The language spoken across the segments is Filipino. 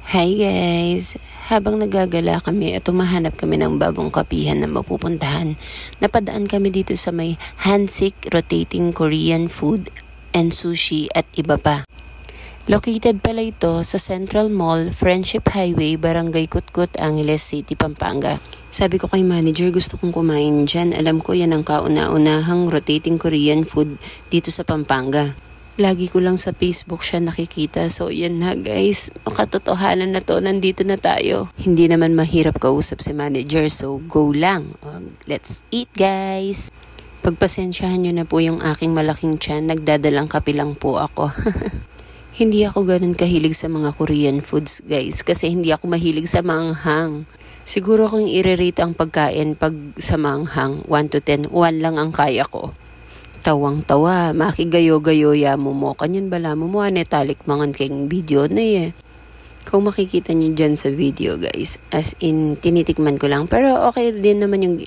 Hi guys! Habang nagagala kami at humahanap kami ng bagong kapihan na mapupuntahan, napadaan kami dito sa may Hansik Rotating Korean Food and Sushi at iba pa. Located pala ito sa Central Mall, Friendship Highway, Barangay Kutkut, Angeles City, Pampanga. Sabi ko kay manager, gusto kong kumain dyan. Alam ko yan ang kauna-unahang rotating Korean food dito sa Pampanga. Lagi ko lang sa Facebook siya nakikita. So yan na guys, makatotohanan na to, nandito na tayo. Hindi naman mahirap kausap si manager, so go lang. Let's eat guys! Pagpasensyahan nyo na po yung aking malaking tiyan, nagdadalang kape lang po ako. Hindi ako ganun kahilig sa mga Korean foods guys, kasi hindi ako mahilig sa maanghang. Siguro kung i-rate ang pagkain pag sa maanghang, 1 to 10, 1 lang ang kaya ko. Tawang-tawa, makigayo-gayo ya mo. Kanyan bala mo anetalik mangan keng video na eh. Kung makikita nyo dyan sa video guys, as in, tinitikman ko lang. Pero okay din naman yung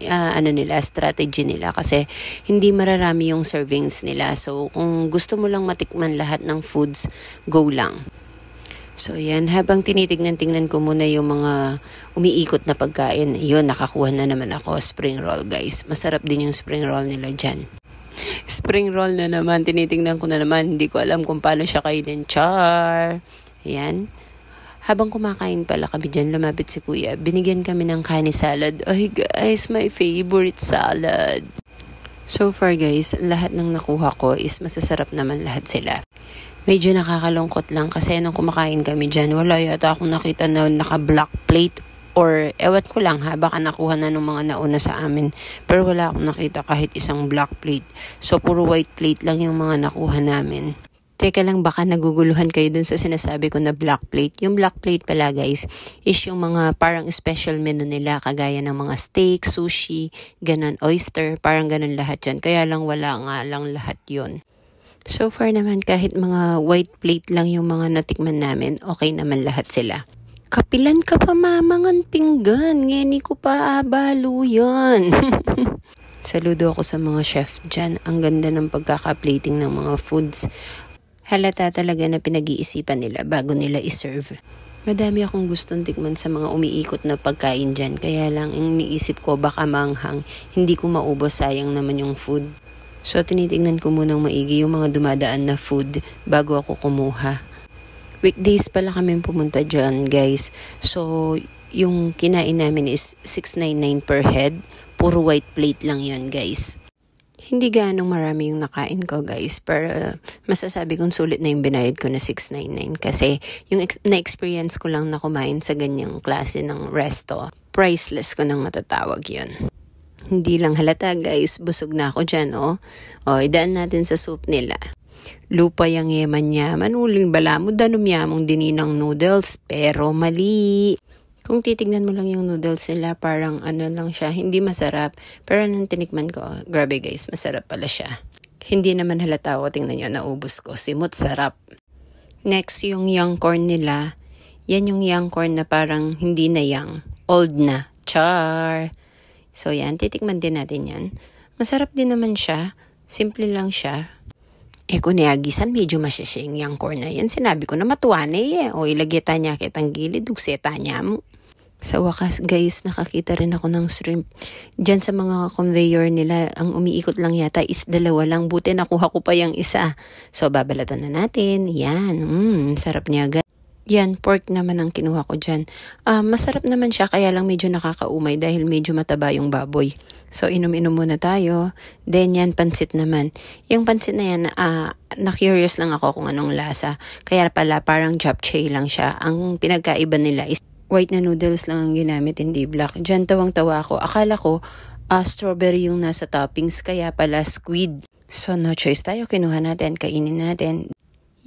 strategy nila kasi hindi mararami yung servings nila. So, kung gusto mo lang matikman lahat ng foods, go lang. So, yan. Habang tinitignan-tingnan ko muna yung mga umiikot na pagkain, yun, nakakuha na naman ako spring roll guys. Masarap din yung spring roll nila dyan. Spring roll na naman, tinitingnan ko na naman, hindi ko alam kung paano siya kainin. Char! Ayan. Habang kumakain pala kami dyan, lumapit si kuya. Binigyan kami ng kani salad. Ay guys, my favorite salad. So far guys, lahat ng nakuha ko is masasarap naman lahat sila. Medyo nakakalungkot lang kasi nung kumakain kami dyan, wala yata akong nakita na naka-black plate. Or ewan ko lang ha, baka nakuha na ng mga nauna sa amin. Pero wala akong nakita kahit isang black plate. So puro white plate lang yung mga nakuha namin. Teka lang, baka naguguluhan kayo dun sa sinasabi ko na black plate. Yung black plate pala guys, is yung mga parang special menu nila. Kagaya ng mga steak, sushi, ganun, oyster, parang ganun lahat yan. Kaya lang wala nga lang lahat yon. So far naman kahit mga white plate lang yung mga natikman namin, okay naman lahat sila. Kapilan ka pa mamangan pinggan, ngeni ko pa abalo yan. Saludo ako sa mga chef dyan. Ang ganda ng pagkaka-plating ng mga foods. Halata talaga na pinag-iisipan nila bago nila iserve. Madami akong gustong tikman sa mga umiikot na pagkain dyan. Kaya lang, ang niisip ko baka manghang, hindi ko maubos, sayang naman yung food. So, tinitingnan ko munang maigi yung mga dumadaan na food bago ako kumuha. Weekdays pala kami pumunta dyan, guys. So, yung kinain namin is $6.99 per head. Puro white plate lang yan, guys. Hindi ganong marami yung nakain ko, guys. Pero masasabi kong sulit na yung binayad ko na $6.99. Kasi yung na-experience ko lang na kumain sa ganyang klase ng resto, priceless ko nang matatawag yun. Hindi lang halata, guys. Busog na ako dyan, oh. O, idaan natin sa soup nila. Lupa yang yaman-yaman, uling bala mo, danumyamong dininang noodles, pero mali. Kung titignan mo lang yung noodles nila, parang lang siya, hindi masarap. Pero nang tinikman ko, grabe guys, masarap pala siya. Hindi naman halata ko, tingnan nyo, naubos ko. Simot, sarap. Next, yung young corn nila. Yan yung young corn na parang hindi na young, old na. Char! So yan, titikman din natin yan. Masarap din naman siya. Simple lang siya. Kung niagisan, medyo masyasyeng yung corn na yan. Sinabi ko na matuwa na eh. O ilagyata niya kitang gilid, dugseta niya mo. Sa wakas guys, nakakita rin ako ng shrimp. Diyan sa mga conveyor nila, ang umiikot lang yata is 2 lang. Buti nakuha ko pa yung isa. So babalatan na natin. Yan, sarap niya guys. Yan, pork naman ang kinuha ko dyan. Masarap naman siya, kaya lang medyo nakakaumay dahil medyo mataba yung baboy. So, inom-inom muna tayo. Then yan, pansit naman. Yung pansit na yan, na-curious lang ako kung anong lasa. Kaya pala, parang japchae lang siya. Ang pinagkaiba nila is white na noodles lang ang ginamit, hindi black. Dyan tawang-tawa ako. Akala ko, strawberry yung nasa toppings, kaya pala squid. So, no choice tayo. Kinuha natin, kainin natin.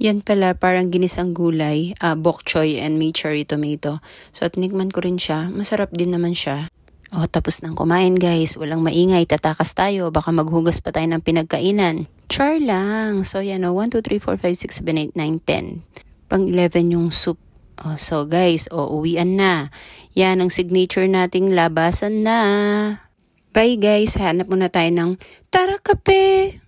Yan pala, parang ginisang gulay, bok choy and may cherry tomato. So, tinikman ko rin siya. Masarap din naman siya. Tapos nang kumain guys. Walang maingay, tatakas tayo. Baka maghugas pa tayo ng pinagkainan. Char lang. So, yan 1, 2, 3, 4, 5, 6, 7, 8, 9, 10. Pang 11 yung soup. So guys, uwian na. Yan ang signature nating labasan na. Bye guys, hanap muna tayo ng Tara Kape!